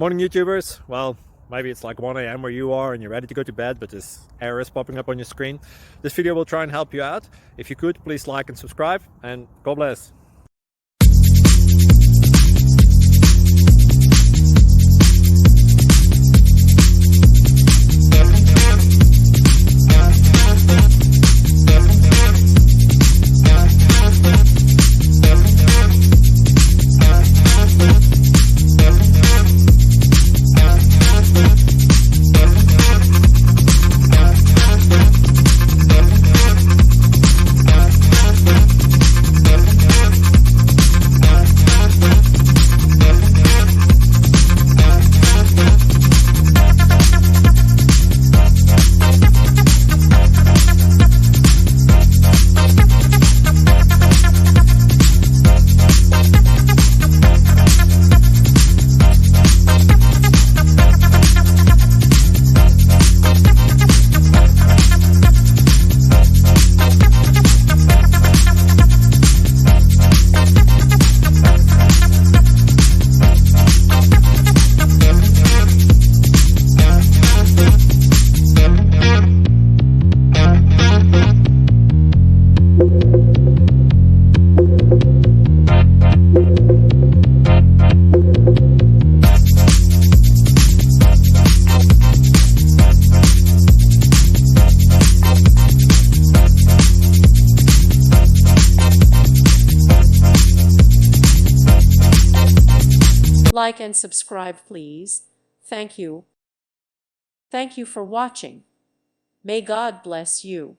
Morning YouTubers. Well, maybe it's like 1 a.m. where you are and you're ready to go to bed, but this error is popping up on your screen. This video will try and help you out. If you could, please like and subscribe, and God bless. Like and subscribe, please. Thank you. Thank you for watching. May God bless you.